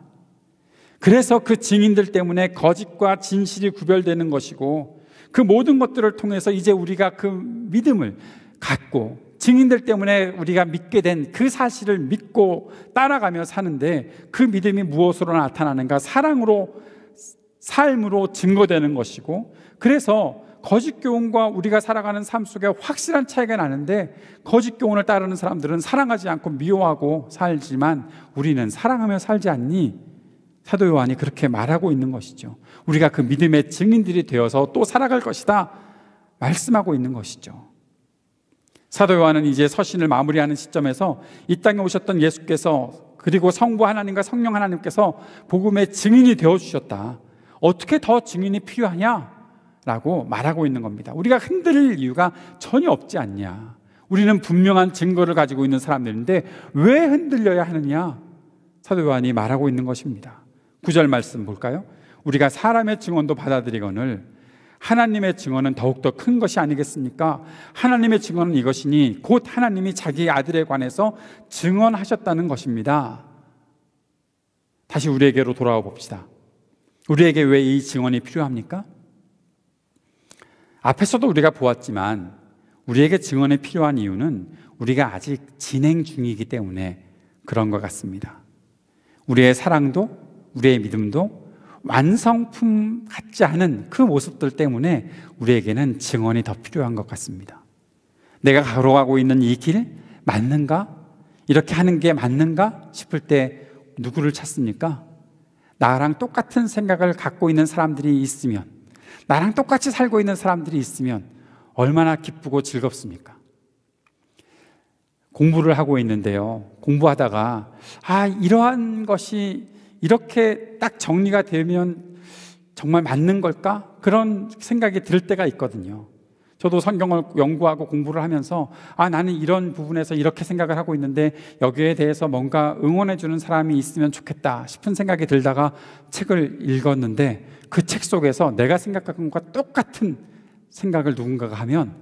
Speaker 1: 그래서 그 증인들 때문에 거짓과 진실이 구별되는 것이고, 그 모든 것들을 통해서 이제 우리가 그 믿음을 갖고 증인들 때문에 우리가 믿게 된 그 사실을 믿고 따라가며 사는데, 그 믿음이 무엇으로 나타나는가? 사랑으로, 삶으로 증거되는 것이고, 그래서 거짓 교훈과 우리가 살아가는 삶 속에 확실한 차이가 나는데, 거짓 교훈을 따르는 사람들은 사랑하지 않고 미워하고 살지만 우리는 사랑하며 살지 않니? 사도 요한이 그렇게 말하고 있는 것이죠. 우리가 그 믿음의 증인들이 되어서 또 살아갈 것이다 말씀하고 있는 것이죠. 사도 요한은 이제 서신을 마무리하는 시점에서 이 땅에 오셨던 예수께서, 그리고 성부 하나님과 성령 하나님께서 복음의 증인이 되어주셨다. 어떻게 더 증인이 필요하냐라고 말하고 있는 겁니다. 우리가 흔들릴 이유가 전혀 없지 않냐. 우리는 분명한 증거를 가지고 있는 사람들인데 왜 흔들려야 하느냐? 사도 요한이 말하고 있는 것입니다. 9절 말씀 볼까요? 우리가 사람의 증언도 받아들이거늘 하나님의 증언은 더욱더 큰 것이 아니겠습니까? 하나님의 증언은 이것이니 곧 하나님이 자기 아들에 관해서 증언하셨다는 것입니다. 다시 우리에게로 돌아와 봅시다. 우리에게 왜 이 증언이 필요합니까? 앞에서도 우리가 보았지만 우리에게 증언이 필요한 이유는 우리가 아직 진행 중이기 때문에 그런 것 같습니다. 우리의 사랑도 우리의 믿음도 완성품 같지 않은 그 모습들 때문에 우리에게는 증언이 더 필요한 것 같습니다. 내가 걸어가고 있는 이 길 맞는가? 이렇게 하는 게 맞는가 싶을 때 누구를 찾습니까? 나랑 똑같은 생각을 갖고 있는 사람들이 있으면, 나랑 똑같이 살고 있는 사람들이 있으면 얼마나 기쁘고 즐겁습니까? 공부를 하고 있는데요, 공부하다가 이러한 것이 이렇게 딱 정리가 되면 정말 맞는 걸까? 그런 생각이 들 때가 있거든요. 저도 성경을 연구하고 공부를 하면서 나는 이런 부분에서 이렇게 생각을 하고 있는데 여기에 대해서 뭔가 응원해 주는 사람이 있으면 좋겠다 싶은 생각이 들다가 책을 읽었는데 그 책 속에서 내가 생각한 것과 똑같은 생각을 누군가가 하면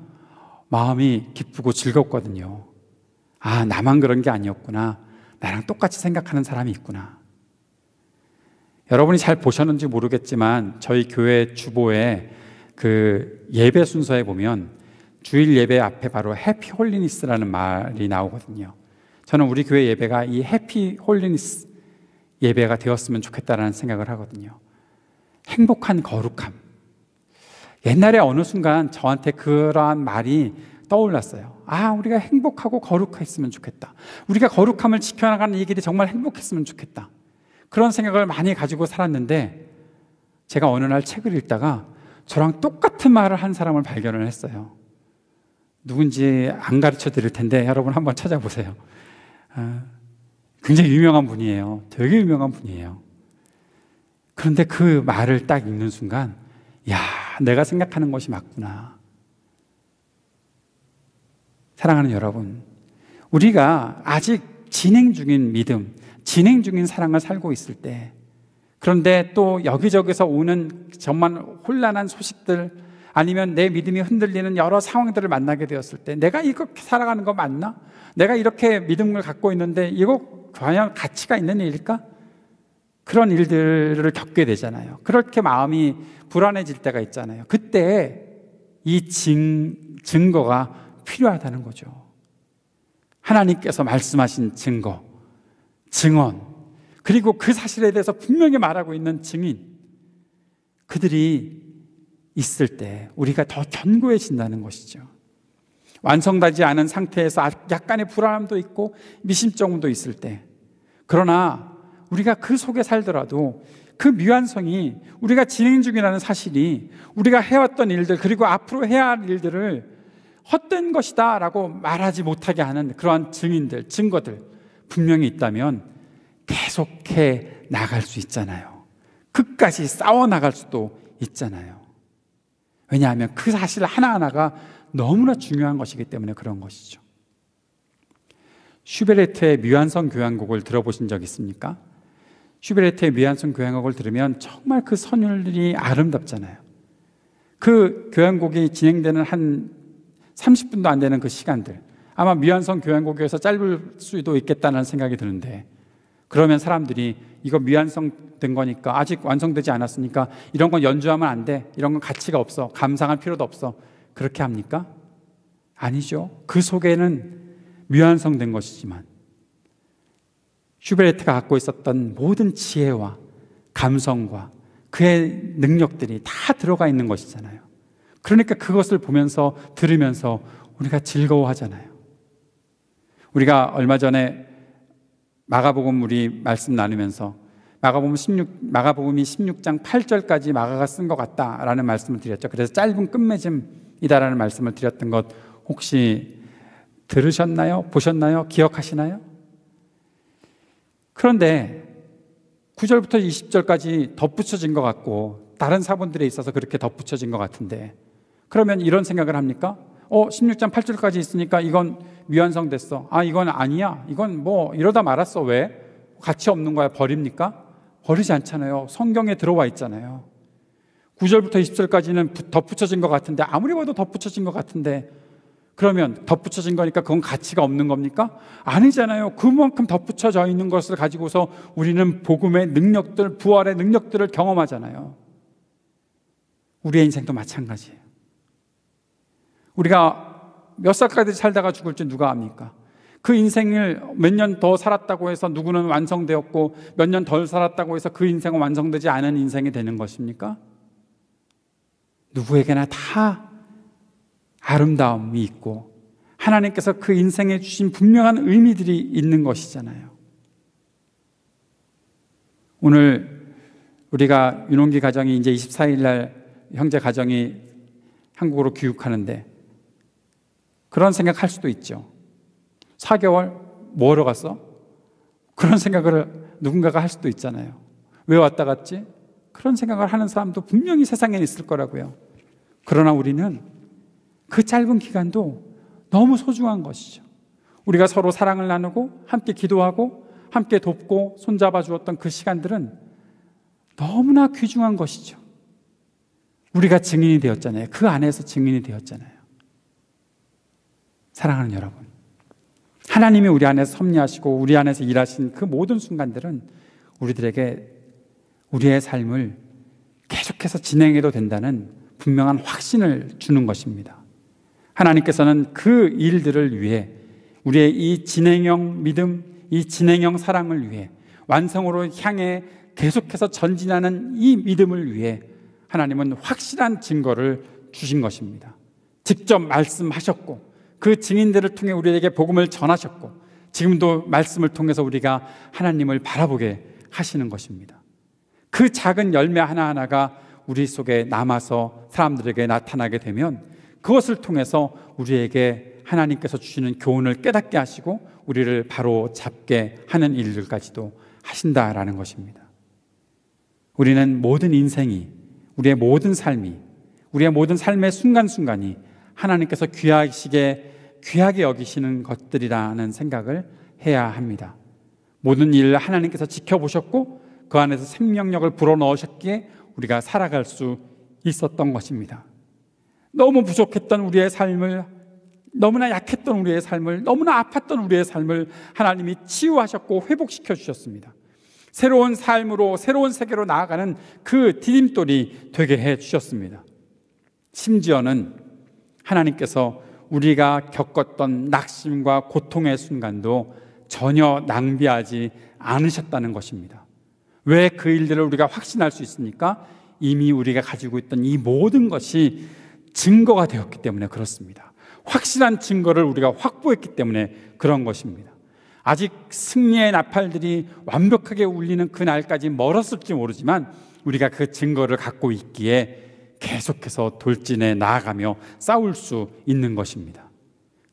Speaker 1: 마음이 기쁘고 즐겁거든요. 나만 그런 게 아니었구나. 나랑 똑같이 생각하는 사람이 있구나. 여러분이 잘 보셨는지 모르겠지만 저희 교회 주보에 그 예배 순서에 보면 주일 예배 앞에 바로 해피 홀리니스라는 말이 나오거든요. 저는 우리 교회 예배가 이 해피 홀리니스 예배가 되었으면 좋겠다라는 생각을 하거든요. 행복한 거룩함. 옛날에 어느 순간 저한테 그러한 말이 떠올랐어요. 우리가 행복하고 거룩했으면 좋겠다. 우리가 거룩함을 지켜나가는 이 길이 정말 행복했으면 좋겠다. 그런 생각을 많이 가지고 살았는데 제가 어느 날 책을 읽다가 저랑 똑같은 말을 한 사람을 발견을 했어요. 누군지 안 가르쳐 드릴 텐데 여러분 한번 찾아보세요. 굉장히 유명한 분이에요. 되게 유명한 분이에요. 그런데 그 말을 딱 읽는 순간 내가 생각하는 것이 맞구나. 사랑하는 여러분, 우리가 아직 진행 중인 믿음, 진행 중인 사랑을 살고 있을 때, 그런데 또 여기저기서 오는 정말 혼란한 소식들, 아니면 내 믿음이 흔들리는 여러 상황들을 만나게 되었을 때 내가 이렇게 살아가는 거 맞나? 내가 이렇게 믿음을 갖고 있는데 이거 과연 가치가 있는 일일까? 그런 일들을 겪게 되잖아요. 그렇게 마음이 불안해질 때가 있잖아요. 그때 이 증거가 필요하다는 거죠. 하나님께서 말씀하신 증거, 증언, 그리고 그 사실에 대해서 분명히 말하고 있는 증인, 그들이 있을 때 우리가 더 견고해진다는 것이죠. 완성되지 않은 상태에서 약간의 불안함도 있고 미심쩍음도 있을 때, 그러나 우리가 그 속에 살더라도 그 미완성이 우리가 진행 중이라는 사실이 우리가 해왔던 일들, 그리고 앞으로 해야 할 일들을 헛된 것이다 라고 말하지 못하게 하는 그러한 증인들, 증거들 분명히 있다면 계속해 나갈 수 있잖아요. 끝까지 싸워나갈 수도 있잖아요. 왜냐하면 그 사실 하나하나가 너무나 중요한 것이기 때문에 그런 것이죠. 슈베르트의 미완성 교향곡을 들어보신 적 있습니까? 슈베르트의 미완성 교향곡을 들으면 정말 그 선율이 아름답잖아요. 그 교향곡이 진행되는 한 30분도 안 되는 그 시간들, 아마 미완성 교향곡에서 짧을 수도 있겠다는 생각이 드는데, 그러면 사람들이 이거 미완성된 거니까, 아직 완성되지 않았으니까 이런 건 연주하면 안 돼, 이런 건 가치가 없어, 감상할 필요도 없어, 그렇게 합니까? 아니죠. 그 속에는 미완성된 것이지만 슈베르트가 갖고 있었던 모든 지혜와 감성과 그의 능력들이 다 들어가 있는 것이잖아요. 그러니까 그것을 보면서 들으면서 우리가 즐거워하잖아요. 우리가 얼마 전에 마가복음 우리 말씀 나누면서 마가복음이 16장 8절까지 마가가 쓴 것 같다라는 말씀을 드렸죠. 그래서 짧은 끝맺음이다라는 말씀을 드렸던 것 혹시 들으셨나요? 보셨나요? 기억하시나요? 그런데 9절부터 20절까지 덧붙여진 것 같고 다른 사본들에 있어서 그렇게 덧붙여진 것 같은데, 그러면 이런 생각을 합니까? 16장 8절까지 있으니까 이건 미완성됐어. 이건 아니야. 이건 뭐 이러다 말았어. 왜? 가치 없는 거야. 버립니까? 버리지 않잖아요. 성경에 들어와 있잖아요. 9절부터 20절까지는 덧붙여진 것 같은데, 아무리 봐도 덧붙여진 것 같은데, 그러면 덧붙여진 거니까 그건 가치가 없는 겁니까? 아니잖아요. 그만큼 덧붙여져 있는 것을 가지고서 우리는 복음의 능력들, 부활의 능력들을 경험하잖아요. 우리의 인생도 마찬가지예요. 우리가 몇 살까지 살다가 죽을지 누가 압니까? 그 인생을 몇 년 더 살았다고 해서 누구는 완성되었고 몇 년 덜 살았다고 해서 그 인생은 완성되지 않은 인생이 되는 것입니까? 누구에게나 다 아름다움이 있고 하나님께서 그 인생에 주신 분명한 의미들이 있는 것이잖아요. 오늘 우리가 윤홍기 가정이 이제 24일 날 형제 가정이 한국으로 귀국하는데 그런 생각할 수도 있죠. 4개월 뭐하러 갔어? 그런 생각을 누군가가 할 수도 있잖아요. 왜 왔다 갔지? 그런 생각을 하는 사람도 분명히 세상에 있을 거라고요. 그러나 우리는 그 짧은 기간도 너무 소중한 것이죠. 우리가 서로 사랑을 나누고 함께 기도하고 함께 돕고 손잡아 주었던 그 시간들은 너무나 귀중한 것이죠. 우리가 증인이 되었잖아요. 그 안에서 증인이 되었잖아요. 사랑하는 여러분, 하나님이 우리 안에서 섭리하시고 우리 안에서 일하신 그 모든 순간들은 우리들에게 우리의 삶을 계속해서 진행해도 된다는 분명한 확신을 주는 것입니다. 하나님께서는 그 일들을 위해 우리의 이 진행형 믿음, 이 진행형 사랑을 위해 완성으로 향해 계속해서 전진하는 이 믿음을 위해 하나님은 확실한 증거를 주신 것입니다. 직접 말씀하셨고 그 증인들을 통해 우리에게 복음을 전하셨고 지금도 말씀을 통해서 우리가 하나님을 바라보게 하시는 것입니다. 그 작은 열매 하나하나가 우리 속에 남아서 사람들에게 나타나게 되면 그것을 통해서 우리에게 하나님께서 주시는 교훈을 깨닫게 하시고 우리를 바로 잡게 하는 일들까지도 하신다라는 것입니다. 우리는 모든 인생이, 우리의 모든 삶이, 우리의 모든 삶의 순간순간이 하나님께서 귀하게 여기시는 것들이라는 생각을 해야 합니다. 모든 일을 하나님께서 지켜보셨고 그 안에서 생명력을 불어넣으셨기에 우리가 살아갈 수 있었던 것입니다. 너무 부족했던 우리의 삶을, 너무나 약했던 우리의 삶을, 너무나 아팠던 우리의 삶을 하나님이 치유하셨고 회복시켜 주셨습니다. 새로운 삶으로, 새로운 세계로 나아가는 그 디딤돌이 되게 해 주셨습니다. 심지어는 하나님께서 우리가 겪었던 낙심과 고통의 순간도 전혀 낭비하지 않으셨다는 것입니다. 왜 그 일들을 우리가 확신할 수 있습니까? 이미 우리가 가지고 있던 이 모든 것이 증거가 되었기 때문에 그렇습니다. 확실한 증거를 우리가 확보했기 때문에 그런 것입니다. 아직 승리의 나팔들이 완벽하게 울리는 그날까지 멀었을지 모르지만 우리가 그 증거를 갖고 있기에 계속해서 돌진해 나아가며 싸울 수 있는 것입니다.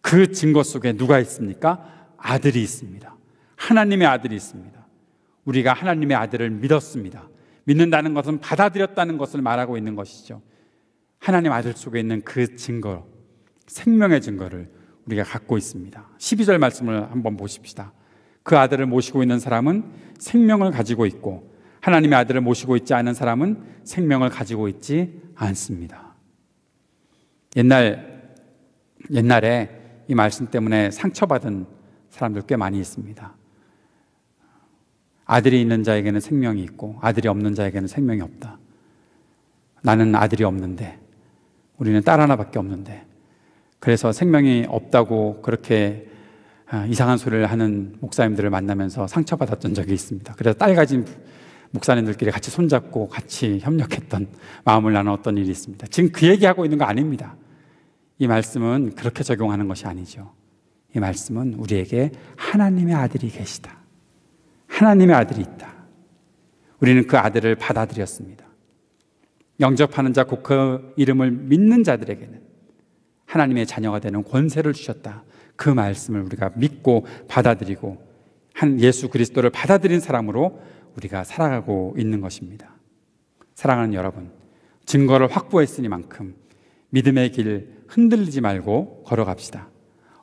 Speaker 1: 그 증거 속에 누가 있습니까? 아들이 있습니다. 하나님의 아들이 있습니다. 우리가 하나님의 아들을 믿었습니다. 믿는다는 것은 받아들였다는 것을 말하고 있는 것이죠. 하나님 아들 속에 있는 그 증거, 생명의 증거를 우리가 갖고 있습니다. 12절 말씀을 한번 보십시다. 그 아들을 모시고 있는 사람은 생명을 가지고 있고 하나님의 아들을 모시고 있지 않은 사람은 생명을 가지고 있지 않습니다. 옛날에 이 말씀 때문에 상처받은 사람들 꽤 많이 있습니다. 아들이 있는 자에게는 생명이 있고 아들이 없는 자에게는 생명이 없다. 나는 아들이 없는데, 우리는 딸 하나밖에 없는데, 그래서 생명이 없다고 그렇게 이상한 소리를 하는 목사님들을 만나면서 상처받았던 적이 있습니다. 그래서 딸 가진 목사님들끼리 같이 손잡고 같이 협력했던, 마음을 나눴던 일이 있습니다. 지금 그 얘기하고 있는 거 아닙니다. 이 말씀은 그렇게 적용하는 것이 아니죠. 이 말씀은 우리에게 하나님의 아들이 계시다, 하나님의 아들이 있다. 우리는 그 아들을 받아들였습니다. 영접하는 자, 곧 그 이름을 믿는 자들에게는 하나님의 자녀가 되는 권세를 주셨다. 그 말씀을 우리가 믿고 받아들이고 한 예수 그리스도를 받아들인 사람으로 우리가 살아가고 있는 것입니다. 사랑하는 여러분, 증거를 확보했으니만큼 믿음의 길 흔들리지 말고 걸어갑시다.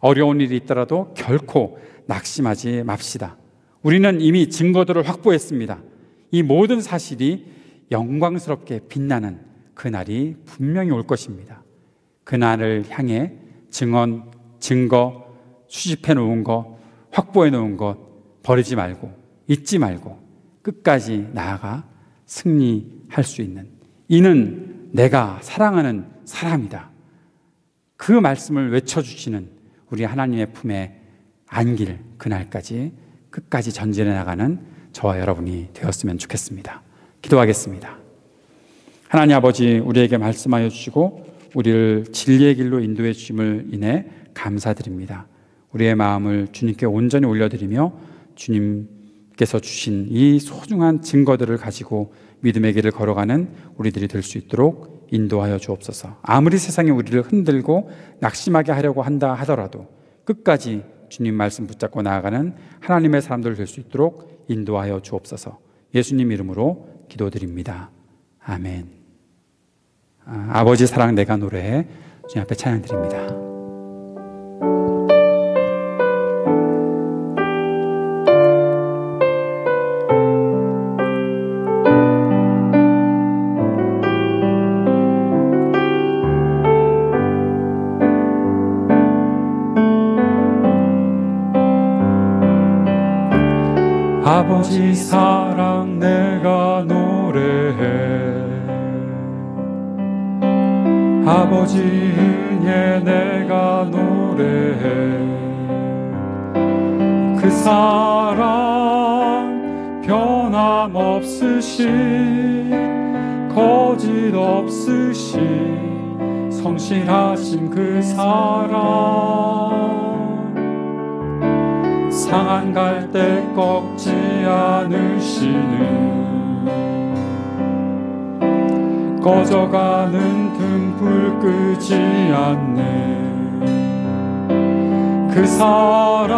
Speaker 1: 어려운 일이 있더라도 결코 낙심하지 맙시다. 우리는 이미 증거들을 확보했습니다. 이 모든 사실이 영광스럽게 빛나는 그날이 분명히 올 것입니다. 그날을 향해 증언, 증거, 수집해 놓은 것, 확보해 놓은 것 버리지 말고, 잊지 말고 끝까지 나아가 승리할 수 있는, 이는 내가 사랑하는 사람이다, 그 말씀을 외쳐주시는 우리 하나님의 품에 안길 그날까지 끝까지 전진해 나가는 저와 여러분이 되었으면 좋겠습니다. 기도하겠습니다. 하나님 아버지, 우리에게 말씀하여 주시고 우리를 진리의 길로 인도해 주심을 인해 감사드립니다. 우리의 마음을 주님께 온전히 올려드리며 주님께서 주신 이 소중한 증거들을 가지고 믿음의 길을 걸어가는 우리들이 될 수 있도록 인도하여 주옵소서. 아무리 세상이 우리를 흔들고 낙심하게 하려고 한다 하더라도 끝까지 주님 말씀 붙잡고 나아가는 하나님의 사람들 될 수 있도록 인도하여 주옵소서. 예수님 이름으로 기도드립니다. 아멘. 아버지 사랑 내가 노래해 주님 앞에 찬양드립니다.
Speaker 2: 아버지 사랑 내가 노래해, 아버지 은혜 내가 노래해. 그 사랑 변함없으신, 거짓 없으신 성실하신 그 사랑, 상한 갈대 꺾지 않으시는, 꺼져가는 등불 끄지 않는 그 사랑,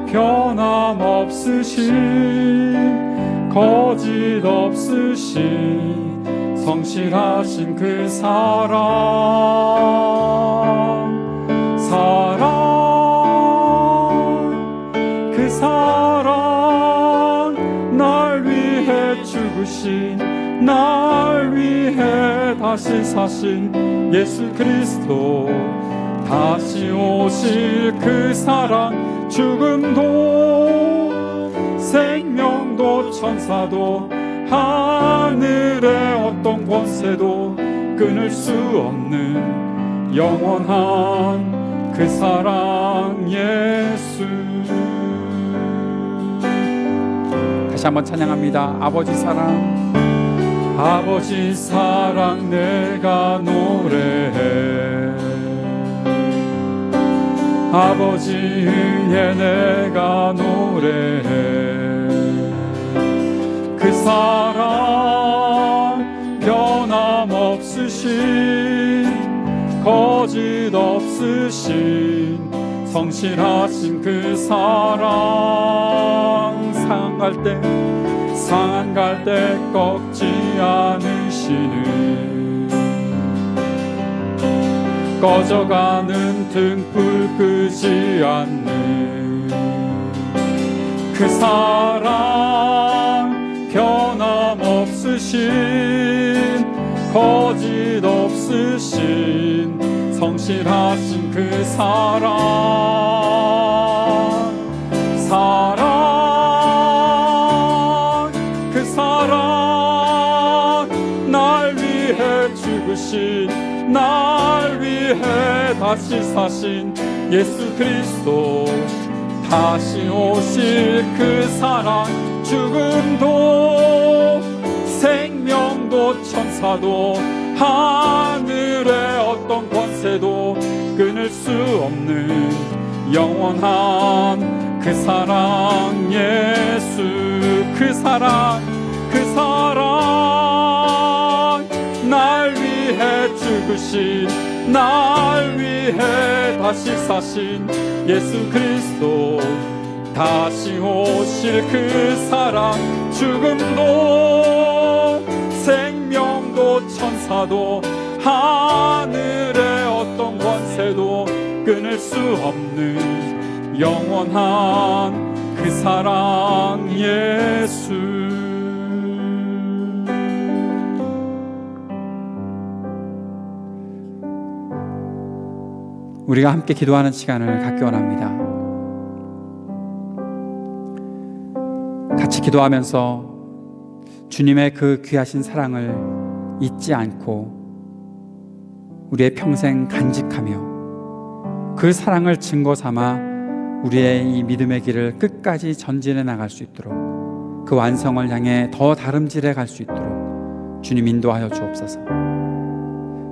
Speaker 2: 변함없으신, 거짓 없으신 성실하신 그 사랑, 사랑, 그 사랑, 날 위해 죽으신, 날 위해 다시 사신 예수 그리스도, 다시 오실 그 사랑, 죽음도 생명도 천사도 하늘의 어떤 권세도 끊을 수 없는 영원한 그 사랑 예수.
Speaker 1: 다시 한번 찬양합니다. 아버지 사랑,
Speaker 2: 아버지 사랑 내가 노래해, 아버지 은혜 내가 노래해. 그 사랑 변함없으신, 거짓 없으신 성실하신 그 사랑, 상한 갈대 꺾지 않으시는, 꺼져가는 등불 끄지 않는 그 사랑, 변함없으신, 거짓 없으신 성실하신 그 사랑, 사랑, 그 사랑, 날 위해 죽으신, 날 위해 다시 사신 예수 그리스도, 다시 오실 그 사랑, 죽음도 생명도 천사도 하늘의 어떤 권세도 끊을 수 없는 영원한 그 사랑 예수. 그 사랑, 그 사랑, 날 위해 죽으신, 날 위해 다시 사신 예수 그리스도, 다시 오실 그 사랑, 죽음도 생명도 천사도 하늘의 어떤 권세도 끊을 수 없는 영원한 그 사랑 예수.
Speaker 1: 우리가 함께 기도하는 시간을 갖기 원합니다. 같이 기도하면서 주님의 그 귀하신 사랑을 잊지 않고 우리의 평생 간직하며 그 사랑을 증거 삼아 우리의 이 믿음의 길을 끝까지 전진해 나갈 수 있도록 그 완성을 향해 더 다름질해 갈 수 있도록 주님 인도하여 주옵소서.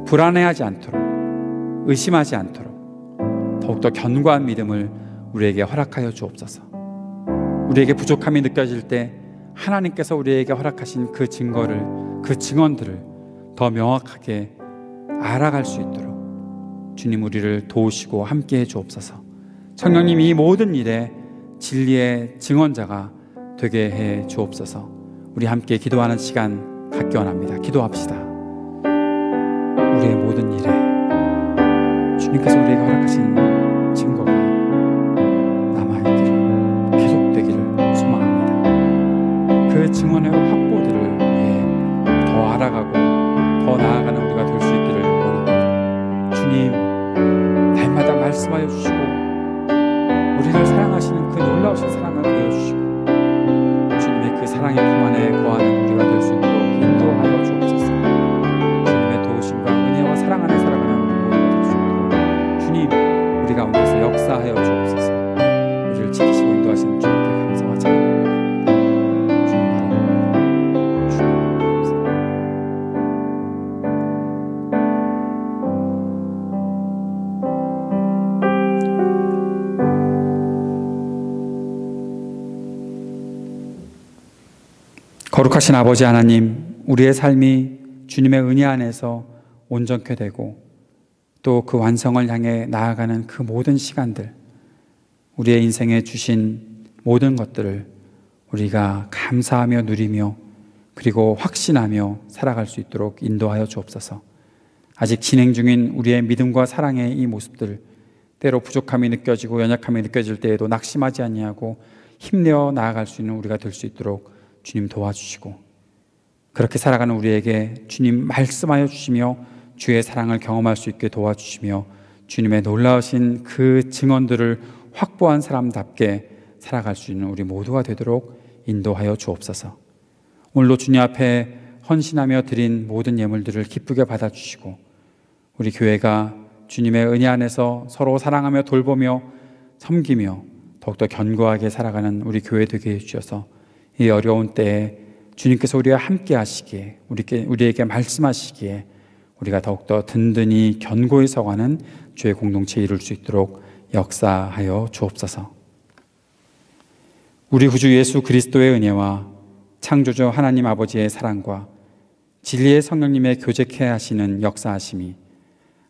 Speaker 1: 불안해하지 않도록, 의심하지 않도록 더욱더 견고한 믿음을 우리에게 허락하여 주옵소서. 우리에게 부족함이 느껴질 때 하나님께서 우리에게 허락하신 그 증거를, 그 증언들을 더 명확하게 알아갈 수 있도록 주님 우리를 도우시고 함께해 주옵소서. 성령님 이 모든 일에 진리의 증언자가 되게 해 주옵소서. 우리 함께 기도하는 시간 갖기 원합니다. 기도합시다. 우리의 모든 일에 주님께서 우리에게 허락하신 증거가 남아있기를, 계속되기를 소망합니다. 그 증언의 확보들을 위해 더 알아가고 더 나아가는 우리가 될 수 있기를 원합니다. 주님, 날마다 말씀하여 주시고 우리를 사랑하시는 그 놀라우신 사랑을 보여주시고 주님의 그 사랑의 품 안에 거하는 우리가 될 수 있도록 인도하여 주옵소서. 주님의 도우심과 은혜와 사랑 안에 살아가는 우리 모두가 될 수 있도록 주님 우리 가운데서 역사하여 주옵소서. 우리를 지키시고 인도하시는 주님께 감사와 찬양합니다. 주님 바랍니다. 주님 감사합니다. 거룩하신 아버지 하나님, 우리의 삶이 주님의 은혜 안에서 온전케 되고 또 그 완성을 향해 나아가는 그 모든 시간들, 우리의 인생에 주신 모든 것들을 우리가 감사하며 누리며 그리고 확신하며 살아갈 수 있도록 인도하여 주옵소서. 아직 진행 중인 우리의 믿음과 사랑의 이 모습들, 때로 부족함이 느껴지고 연약함이 느껴질 때에도 낙심하지 아니하고 힘내어 나아갈 수 있는 우리가 될 수 있도록 주님 도와주시고, 그렇게 살아가는 우리에게 주님 말씀하여 주시며 주의 사랑을 경험할 수 있게 도와주시며 주님의 놀라우신 그 증언들을 확보한 사람답게 살아갈 수 있는 우리 모두가 되도록 인도하여 주옵소서. 오늘도 주님 앞에 헌신하며 드린 모든 예물들을 기쁘게 받아주시고 우리 교회가 주님의 은혜 안에서 서로 사랑하며 돌보며 섬기며 더욱더 견고하게 살아가는 우리 교회 되게 해주셔서 이 어려운 때에 주님께서 우리와 함께 하시기에, 우리에게 말씀하시기에 우리가 더욱더 든든히 견고히 서가는 주의 공동체 이룰 수 있도록 역사하여 주옵소서. 우리 구주 예수 그리스도의 은혜와 창조주 하나님 아버지의 사랑과 진리의 성령님의 교제케 하시는 역사하심이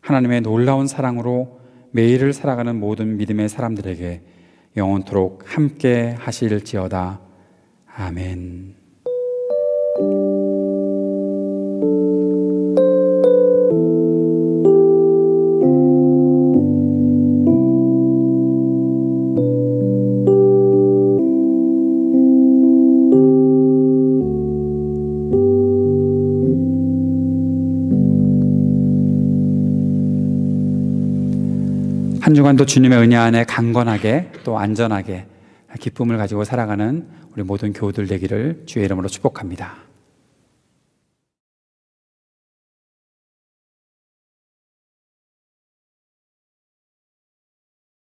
Speaker 1: 하나님의 놀라운 사랑으로 매일을 살아가는 모든 믿음의 사람들에게 영원토록 함께 하실지어다. 아멘. 한 주간도 주님의 은혜 안에 강건하게 또 안전하게 기쁨을 가지고 살아가는 우리 모든 교우들 되기를 주의 이름으로 축복합니다.